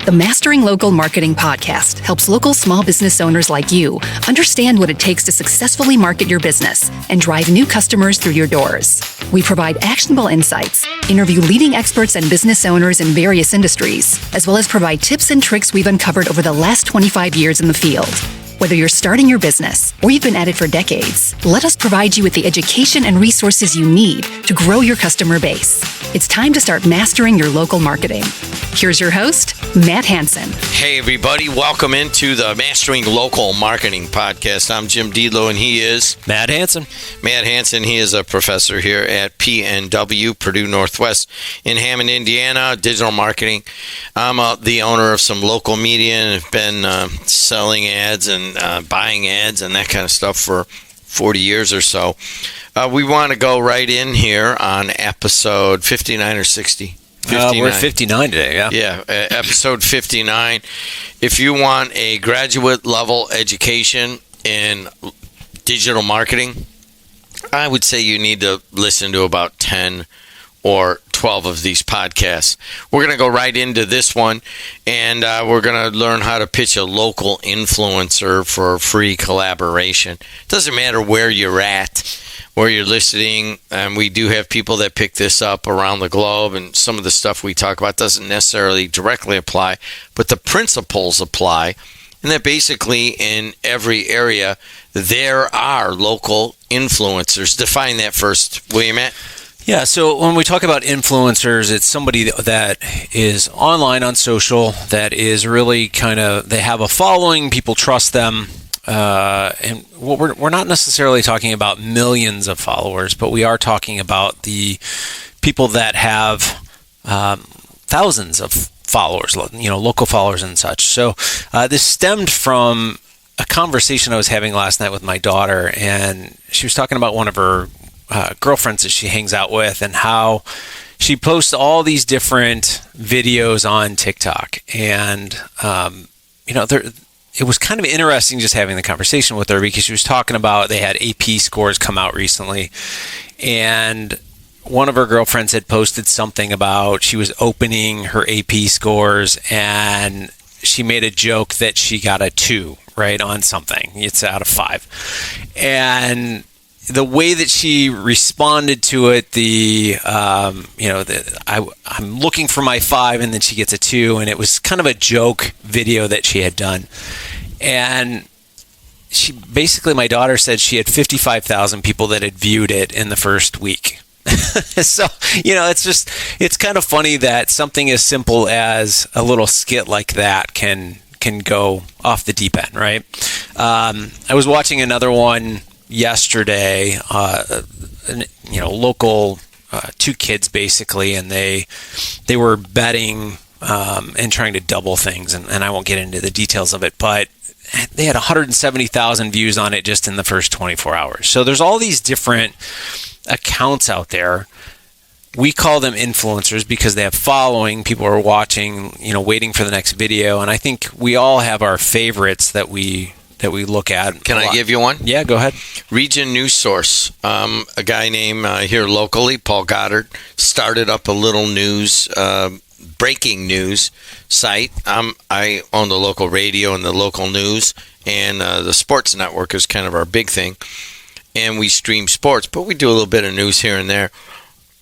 The Mastering Local Marketing podcast helps local small business owners like you understand what it takes to successfully market your business and drive new customers through your doors. We provide actionable insights, interview leading experts and business owners in various industries, as well as provide tips and tricks we've uncovered over the last 25 years in the field. Whether you're starting your business or you've been at it for decades, let us provide you with the education and resources you need to grow your customer base. It's time to start mastering your local marketing. Here's your host, Matt Hansen. Hey, everybody. Welcome into the Mastering Local Marketing podcast. I'm Jim Deedlow, and he is Matt Hansen. Matt Hansen. He is a professor here at PNW, Purdue Northwest in Hammond, Indiana, digital marketing. I'm the owner of some local media and have been selling ads and buying ads and that kind of stuff for 40 years or so. We want to go right in here on episode 59 or 60. 59. We're at 59 today, yeah. Yeah, episode 59. If you want a graduate level education in digital marketing, I would say you need to listen to about 10 or 12 of these podcasts. We're going to go right into this one, and we're going to learn how to pitch a local influencer for free collaboration. It doesn't matter where you're at, where you're listening, and we do have people that pick this up around the globe, and some of the stuff we talk about doesn't necessarily directly apply, but the principles apply, and that basically in every area there are local influencers. Define that first, will you, Matt? Yeah, so when we talk about influencers, it's somebody that is online on social, that is really they have a following, people trust them, and we're not necessarily talking about millions of followers, but we are talking about the people that have thousands of followers, local followers and such. So this stemmed from a conversation I was having last night with my daughter, and she was talking about one of her girlfriends that she hangs out with and how she posts all these different videos on TikTok. And, it was kind of interesting just having the conversation with her because she was talking about they had AP scores come out recently. And one of her girlfriends had posted something about she was opening her AP scores and she made a joke that she got a 2, right, on something. It's out of 5. And the way that she responded to it, I'm looking for my 5, and then she gets a 2, and it was kind of a joke video that she had done. And she basically, my daughter said she had 55,000 people that had viewed it in the first week. So, it's kind of funny that something as simple as a little skit like that can go off the deep end, right? I was watching another one yesterday, local, 2 kids basically, and they were betting and trying to double things, and I won't get into the details of it, but they had 170,000 views on it just in the first 24 hours. So there's all these different accounts out there. We call them influencers because they have following. People are watching, waiting for the next video, and I think we all have our favorites that we look at. Can I give you one? Yeah, go ahead. Region News Source. A guy named here locally, Paul Goddard, started up a little news, breaking news site. I own the local radio and the local news, and the sports network is kind of our big thing. And we stream sports, but we do a little bit of news here and there.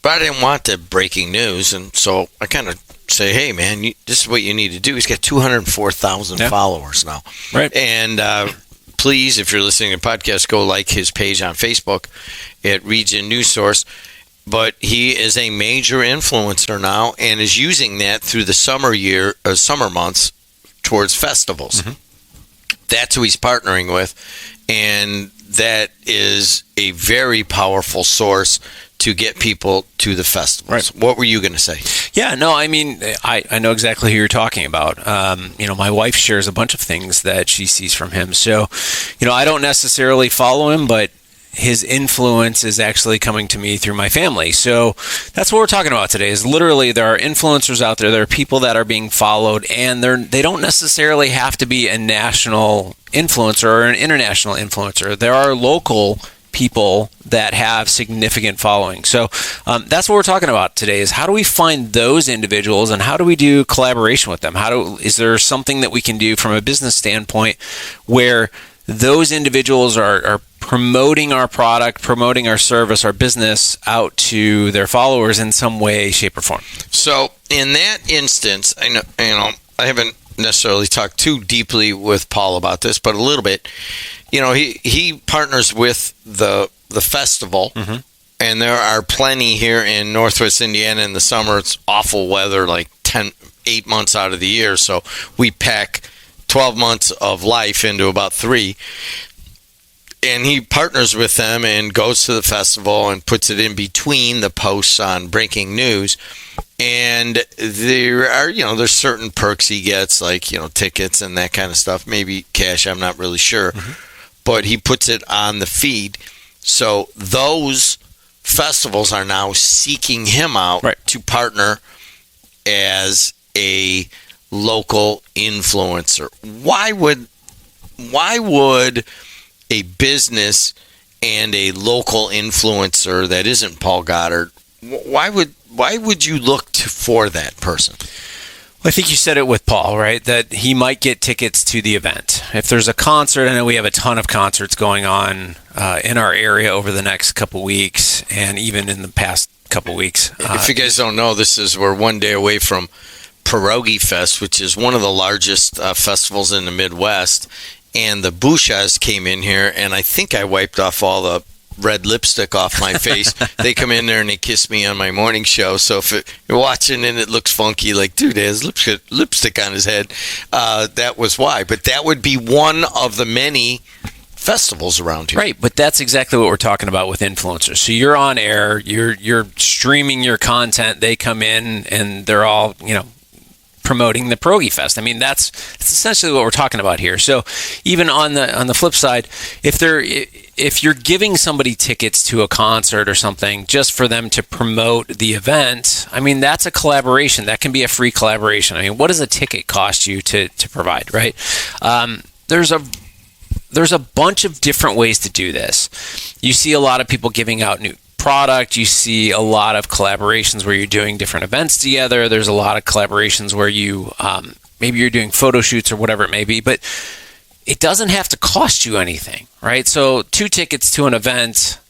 But I didn't want the breaking news, and so I kind of say, hey, man, this is what you need to do. He's got 204,000 followers now. Right. And please, if you're listening to the podcast, go like his page on Facebook at Region News Source. But he is a major influencer now and is using that through the summer months towards festivals. Mm-hmm. That's who he's partnering with. And that is a very powerful source to get people to the festivals. Right. What were you going to say? Yeah, no, I mean, I know exactly who you're talking about. My wife shares a bunch of things that she sees from him. So, I don't necessarily follow him, but his influence is actually coming to me through my family. So that's what we're talking about today, is literally there are influencers out there. There are people that are being followed, and they don't necessarily have to be a national influencer or an international influencer. There are local people that have significant following. So that's what we're talking about today, is how do we find those individuals and how do we do collaboration with them? Is there something that we can do from a business standpoint where those individuals are promoting our product, promoting our service, our business out to their followers in some way, shape, or form? So in that instance, I haven't necessarily talked too deeply with Paul about this, but a little bit. He partners with the festival, and there are plenty here in Northwest Indiana in the summer. It's awful weather, like 8 months out of the year, so we pack 12 months of life into about 3. And he partners with them and goes to the festival and puts it in between the posts on breaking news. And there are, there's certain perks he gets, like, tickets and that kind of stuff. Maybe cash, I'm not really sure. But he puts it on the feed. So those festivals are now seeking him out to partner as a local influencer. Why would a business and a local influencer that isn't Paul Goddard, why would you look for that person? Well, I think you said it with Paul, right? That he might get tickets to the event. If there's a concert, I know we have a ton of concerts going on in our area over the next couple weeks, and even in the past couple weeks. If you guys don't know, we're one day away from Pierogi Fest, which is one of the largest festivals in the Midwest. And the Bouchas came in here, and I think I wiped off all the red lipstick off my face. They come in there and they kiss me on my morning show. So if you're watching and it looks funky, like, dude, he has lipstick on his head, that was why. But that would be one of the many festivals around here. Right, but that's exactly what we're talking about with influencers. So you're on air, you're streaming your content, they come in and they're all, promoting the Pierogi Fest. I mean, that's essentially what we're talking about here. So even on the flip side, if you're giving somebody tickets to a concert or something just for them to promote the event, I mean, that's a collaboration. That can be a free collaboration. I mean, what does a ticket cost you to provide, right? There's a bunch of different ways to do this. You see a lot of people giving out new product. You see a lot of collaborations where you're doing different events together. There's a lot of collaborations where you maybe you're doing photo shoots or whatever it may be, but it doesn't have to cost you anything, right? So 2 tickets to an event,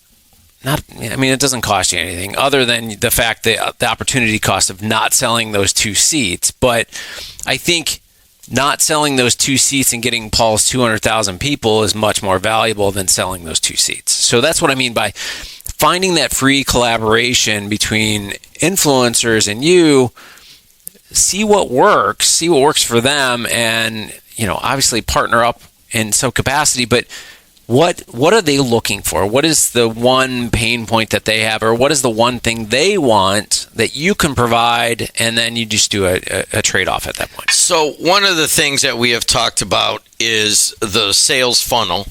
it doesn't cost you anything other than the fact that the opportunity cost of not selling those 2 seats. But I think not selling those 2 seats and getting Paul's 200,000 people is much more valuable than selling those 2 seats. So that's what I mean by finding that free collaboration between influencers and you. See what works for them, and obviously partner up in some capacity. But what are they looking for? What is the one pain point that they have, or what is the one thing they want that you can provide, and then you just do a trade-off at that point? So one of the things that we have talked about is the sales funnel.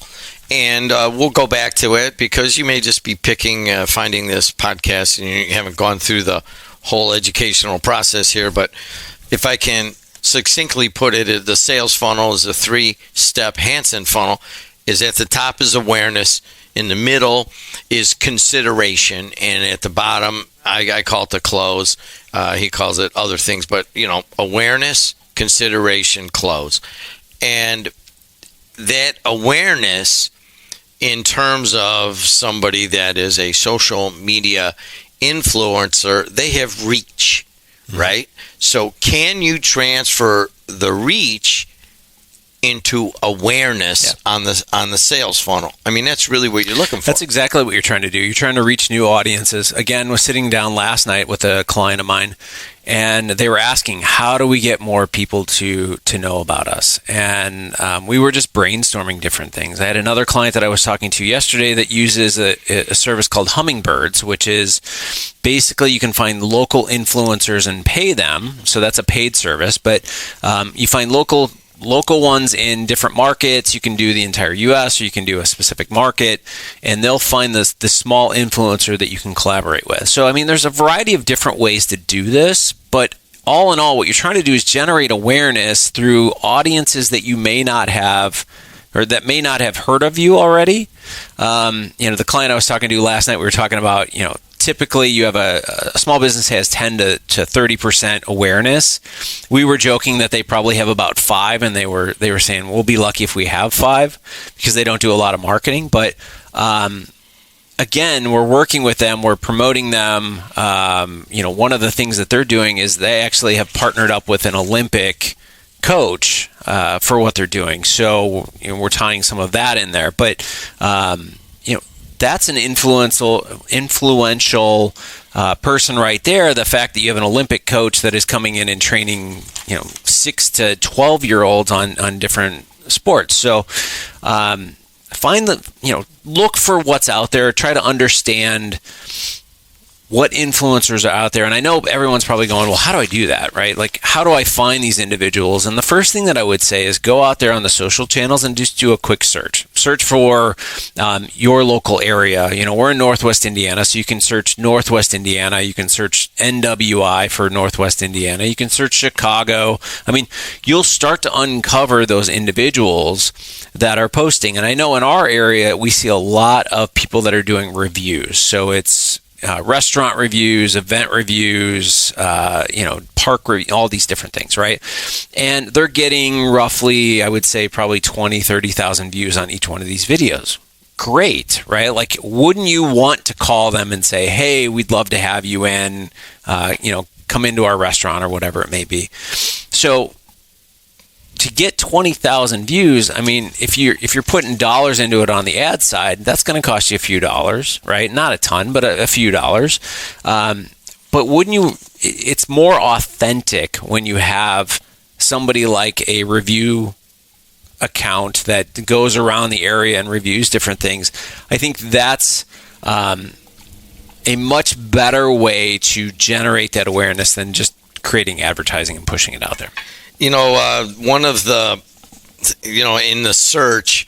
And we'll go back to it because you may just be finding this podcast and you haven't gone through the whole educational process here. But if I can succinctly put it, the sales funnel is a 3-step Hansen funnel. Is at the top is awareness, in the middle is consideration, and at the bottom, I call it the close. He calls it other things, but awareness, consideration, close. And that awareness, in terms of somebody that is a social media influencer, they have reach, right? So can you transfer the reach into awareness on the sales funnel? I mean, that's really what you're looking for. That's exactly what you're trying to do. You're trying to reach new audiences. Again, I was sitting down last night with a client of mine, and they were asking, how do we get more people to know about us? And we were just brainstorming different things. I had another client that I was talking to yesterday that uses a service called Hummingbirds, which is basically you can find local influencers and pay them. So that's a paid service, but you find local ones in different markets. You can do the entire U.S. or you can do a specific market, and they'll find the small influencer that you can collaborate with. So, I mean, there's a variety of different ways to do this, but all in all, what you're trying to do is generate awareness through audiences that you may not have or that may not have heard of you already. The client I was talking to last night, we were talking about, typically you have a small business has 10 to 30% awareness. We were joking that they probably have about 5, and they were saying we'll be lucky if we have 5 because they don't do a lot of marketing. But again, we're working with them, we're promoting them. One of the things that they're doing is they actually have partnered up with an Olympic coach for what they're doing. So we're tying some of that in there. But that's an influential person right there. The fact that you have an Olympic coach that is coming in and training 6 to 12-year-olds on different sports. So look for what's out there. Try to understand what influencers are out there. And I know everyone's probably going, well, how do I do that, right? Like, how do I find these individuals? And the first thing that I would say is go out there on the social channels and just do a quick search. Search for your local area. We're in Northwest Indiana, so you can search Northwest Indiana. You can search NWI for Northwest Indiana. You can search Chicago. You'll start to uncover those individuals that are posting. And I know in our area, we see a lot of people that are doing reviews. So it's restaurant reviews, event reviews, park reviews, all these different things, right? And they're getting roughly, I would say, probably 20, 30,000 views on each one of these videos. Great, right? Like, wouldn't you want to call them and say, hey, we'd love to have you in, come into our restaurant or whatever it may be. So to get 20,000 views, if you're putting dollars into it on the ad side, that's going to cost you a few dollars, right? Not a ton, but a few dollars. But wouldn't you? It's more authentic when you have somebody like a review account that goes around the area and reviews different things. I think that's a much better way to generate that awareness than just creating advertising and pushing it out there. One of the, in the search,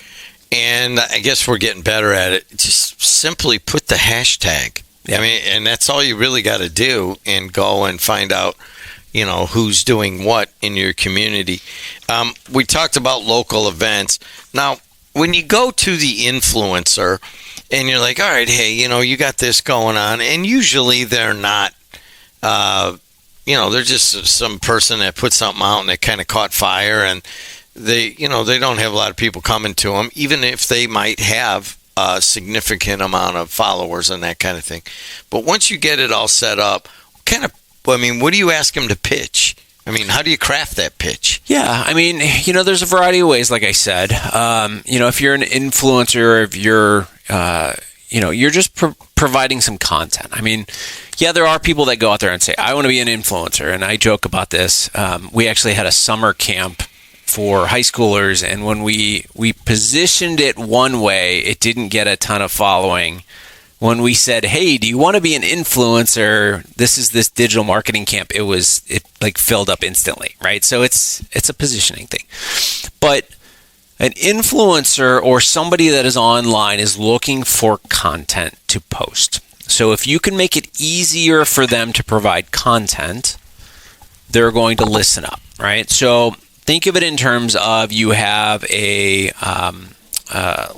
and I guess we're getting better at it, just simply put the hashtag. Yeah. And that's all you really got to do, and go and find out, who's doing what in your community. We talked about local events. Now, when you go to the influencer and you're like, all right, hey, you got this going on, and usually they're not, they're just some person that put something out and it kind of caught fire, and they don't have a lot of people coming to them, even if they might have a significant amount of followers and that kind of thing. But once you get it all set up, what do you ask them to pitch? How do you craft that pitch? Yeah, there's a variety of ways, like I said. If you're an influencer, if you're you're just providing some content. There are people that go out there and say, I want to be an influencer. And I joke about this. We actually had a summer camp for high schoolers. And when we positioned it one way, it didn't get a ton of following. When we said, hey, do you want to be an influencer? This is this digital marketing camp. It filled up instantly, right? So it's a positioning thing. But an influencer or somebody that is online is looking for content to post. So if you can make it easier for them to provide content, they're going to listen up, right? So think of it in terms of you have a,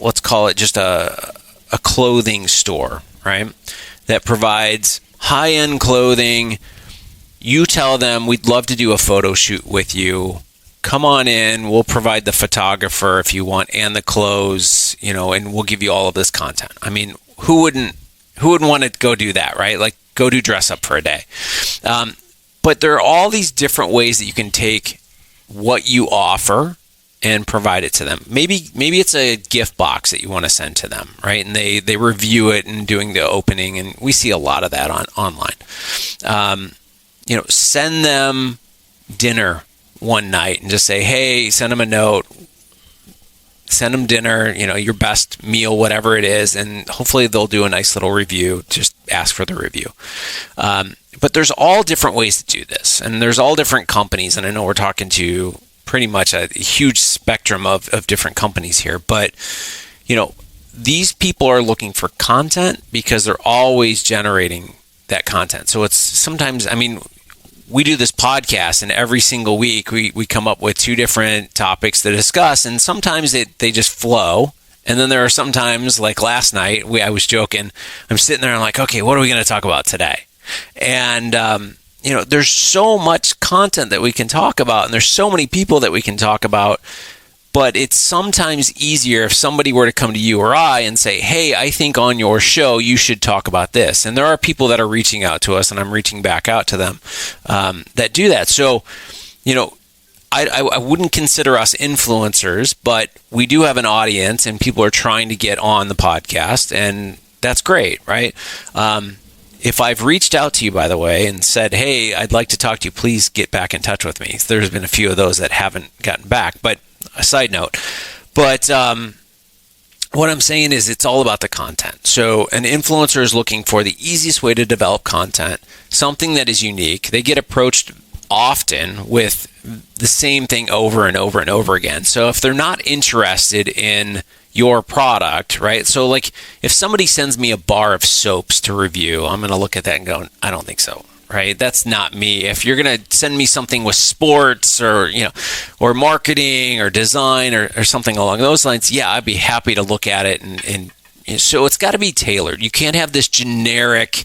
let's call it just a clothing store, right? That provides high-end clothing. You tell them, we'd love to do a photo shoot with you. Come on in, we'll provide the photographer if you want and the clothes, and we'll give you all of this content. Who wouldn't want to go do that, right? Like, go do dress up for a day. But there are all these different ways that you can take what you offer and provide it to them. Maybe it's a gift box that you want to send to them, right? And they review it and doing the opening, and we see a lot of that online. Send them dinner one night and just say, hey, send them a note, send them dinner, your best meal, whatever it is, and hopefully they'll do a nice little review. Just ask for the review. But there's all different ways to do this, and there's all different companies, and I know we're talking to pretty much a huge spectrum of different companies here, but these people are looking for content because they're always generating that content. So it's sometimes, we do this podcast, and every single week we come up with 2 different topics to discuss, and sometimes they just flow. And then there are sometimes, like last night, I was joking, I'm sitting there and I'm like, okay, what are we going to talk about today? And, there's so much content that we can talk about, and there's so many people that we can talk about. But it's sometimes easier if somebody were to come to you or I and say, hey, I think on your show you should talk about this. And there are people that are reaching out to us, and I'm reaching back out to them that do that. So, I wouldn't consider us influencers, but we do have an audience, and people are trying to get on the podcast, and that's great, right? If I've reached out to you, by the way, and said, hey, I'd like to talk to you, please get back in touch with me. There's been a few of those that haven't gotten back, but a side note. But what I'm saying is it's all about the content. So an influencer is looking for the easiest way to develop content, something that is unique. They get approached often with the same thing over and over and over again. So if they're not interested in your product, right? So like if somebody sends me a bar of soaps to review, I'm going to look at that and go, I don't think so. Right? That's not me. If you're going to send me something with sports or, or marketing or design or something along those lines, yeah, I'd be happy to look at it. And so it's got to be tailored. You can't have this generic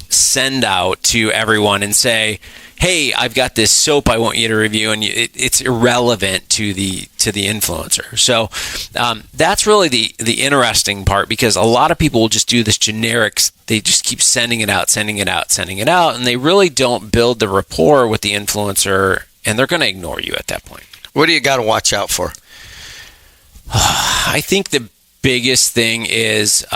send out to everyone and say, hey, I've got this soap I want you to review, and it's irrelevant to the influencer. So that's really the interesting part, because a lot of people will just do this generic. They just keep sending it out, and they really don't build the rapport with the influencer, and they're going to ignore you at that point. What do you got to watch out for? I think the biggest thing is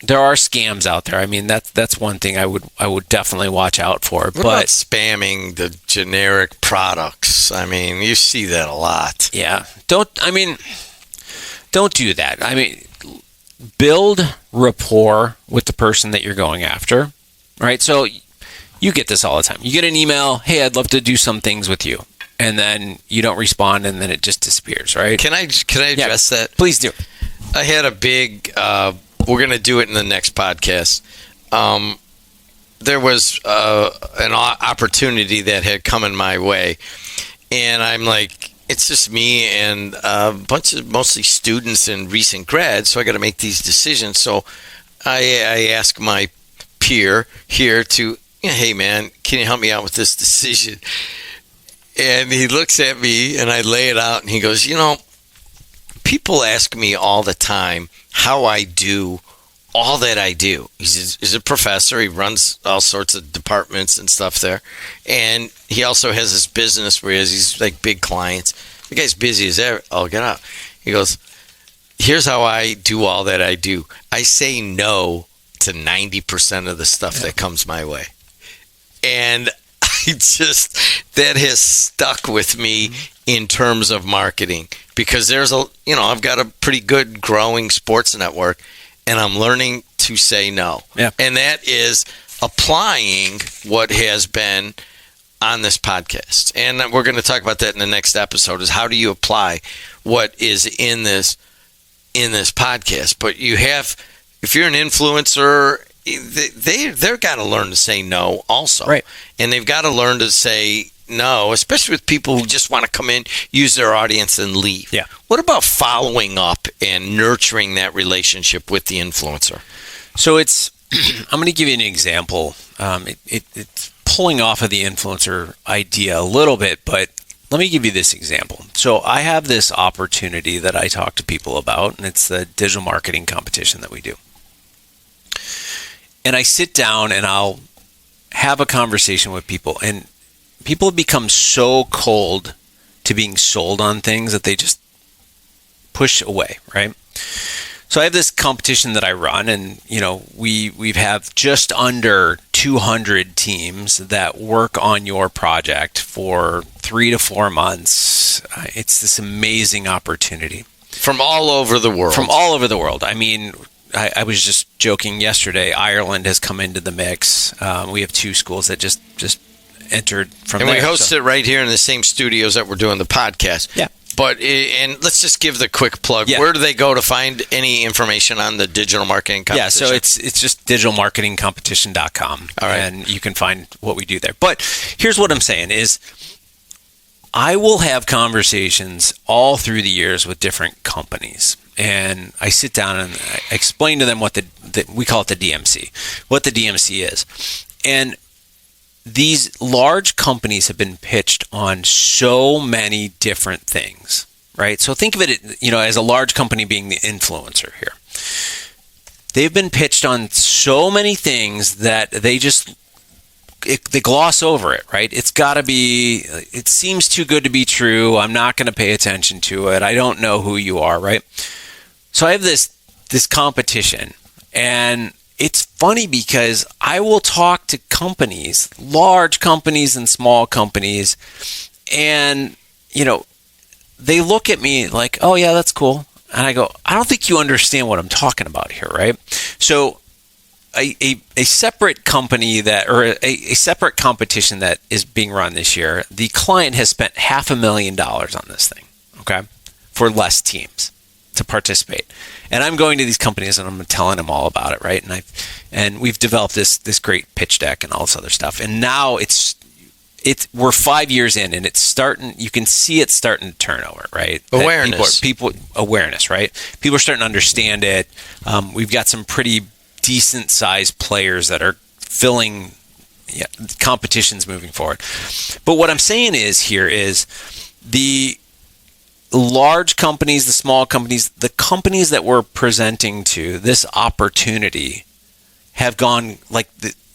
there are scams out there. I mean, that's one thing I would definitely watch out for. What about spamming the generic products? I mean, you see that a lot. Yeah. Don't do that. I mean, build rapport with the person that you're going after, right? So you get this all the time. You get an email, hey, I'd love to do some things with you. And then you don't respond, and then it just disappears, right? Can I address that? Please do. I had a big... we're going to do it in the next podcast. There was an opportunity that had come in my way, and I'm like, it's just me and a bunch of mostly students and recent grads, so I got to make these decisions. So I ask my peer here to, hey man, can you help me out with this decision? And he looks at me, and I lay it out, and he goes, people ask me all the time how I do all that I do. He's a professor. He runs all sorts of departments and stuff there. And he also has this business where he has these like big clients. The guy's busy as ever. Oh, get out. He goes, here's how I do all that I do. I say no to 90% of the stuff that comes my way. And that has stuck with me in terms of marketing, because there's I've got a pretty good growing sports network, and I'm learning to say no. Yeah. And that is applying what has been on this podcast. And we're going to talk about that in the next episode, is how do you apply what is in this podcast. But if you're an influencer, they've got to learn to say no also. Right. And they've got to learn to say no, especially with people who just want to come in, use their audience, and leave. Yeah. What about following up and nurturing that relationship with the influencer? So I'm going to give you an example. It's pulling off of the influencer idea a little bit, but let me give you this example. So I have this opportunity that I talk to people about, and it's the digital marketing competition that we do. And I sit down and I'll have a conversation with people, and people have become so cold to being sold on things that they just push away, right? So I have this competition that I run, and we have just under 200 teams that work on your project for 3 to 4 months. It's this amazing opportunity. From all over the world. From all over the world. I mean, I was just joking yesterday, Ireland has come into the mix. We have 2 schools that just entered from there. And we host it right here in the same studios that we're doing the podcast. Yeah. and let's just give the quick plug. Yeah. Where do they go to find any information on the digital marketing competition? Yeah, so it's just digitalmarketingcompetition.com. All right. And you can find what we do there. But here's what I'm saying is I will have conversations all through the years with different companies. And I sit down and I explain to them what we call it the DMC, what the DMC is. And these large companies have been pitched on so many different things, right? So think of it, as a large company being the influencer here. They've been pitched on so many things that they gloss over it, right? It's got to be, it seems too good to be true. I'm not going to pay attention to it. I don't know who you are, right? So I have this competition, and it's funny because I will talk to companies, large companies and small companies, and, they look at me like, oh, yeah, that's cool. And I go, I don't think you understand what I'm talking about here, right? So a separate company a separate competition that is being run this year, the client has spent $500,000 on this thing, okay, for less teams to participate. And I'm going to these companies and I'm telling them all about it, right? And we've developed this great pitch deck and all this other stuff. And now we're 5 years in, and it's starting. You can see it starting to turn over, right? Awareness, awareness, right? People are starting to understand it. We've got some pretty decent sized players that are filling competitions moving forward. But what I'm saying is the large companies, the small companies, the companies that we're presenting to this opportunity have gone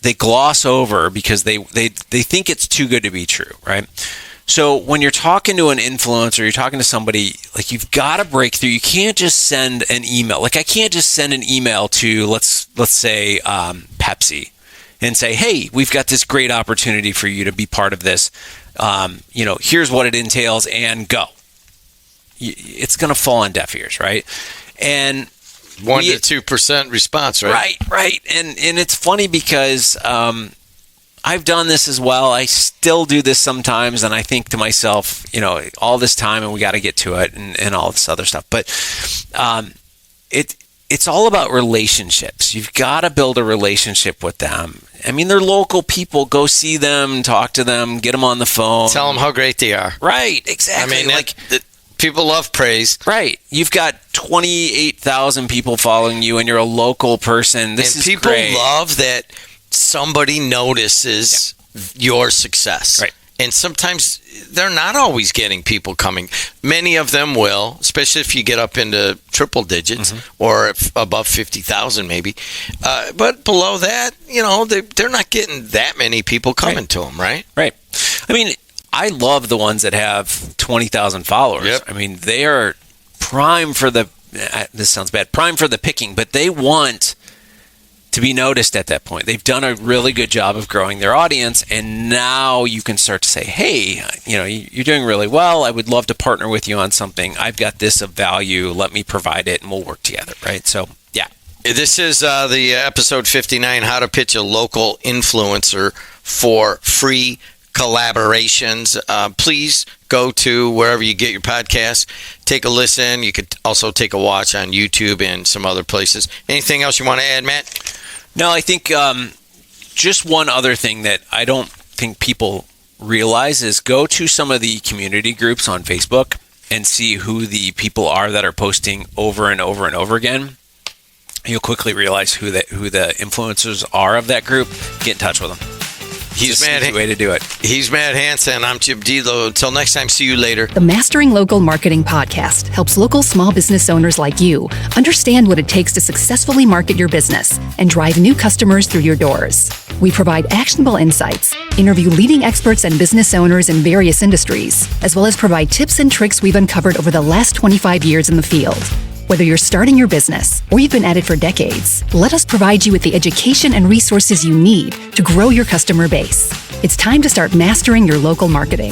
they gloss over because they think it's too good to be true, right? So when you're talking to an influencer, you're talking to somebody, you've got to break through. You can't just send an email. I can't just send an email to let's say Pepsi and say, hey, we've got this great opportunity for you to be part of this. Here's what it entails, and go. It's going to fall on deaf ears, right? And 1 to 2% response, right? Right. And it's funny because I've done this as well. I still do this sometimes, and I think to myself, all this time, and we got to get to it, and all this other stuff. But it's all about relationships. You've got to build a relationship with them. I mean, they're local people. Go see them, talk to them, get them on the phone. Tell them how great they are. Right, exactly. I mean, people love praise. Right. You've got 28,000 people following you, and you're a local person. This is people great. Love that somebody notices your success. Right. And sometimes they're not always getting people coming. Many of them will, especially if you get up into triple digits or above 50,000 maybe. But below that, they're not getting that many people coming to them, right? Right. I mean, I love the ones that have 20,000 followers. Yep. I mean, they are prime for this sounds bad, prime for the picking, but they want to be noticed at that point. They've done a really good job of growing their audience, and now you can start to say, hey, you're doing really well. I would love to partner with you on something. I've got this of value. Let me provide it, and we'll work together, right? So, yeah. This is the episode 59, how to pitch a local influencer for free collaborations. Please go to wherever you get your podcasts, take a listen. You could also take a watch on YouTube and some other places. Anything else you want to add, Matt? No, I think just one other thing that I don't think people realize is go to some of the community groups on Facebook and see who the people are that are posting over and over and over again. You'll quickly realize who the influencers are of that group. Get in touch with them. He's Matt. Way to do it. He's Matt Hansen. I'm Chip Dilo. Until next time, see you later. The Mastering Local Marketing Podcast helps local small business owners like you understand what it takes to successfully market your business and drive new customers through your doors. We provide actionable insights, interview leading experts and business owners in various industries, as well as provide tips and tricks we've uncovered over the last 25 years in the field. Whether you're starting your business or you've been at it for decades, let us provide you with the education and resources you need to grow your customer base. It's time to start mastering your local marketing.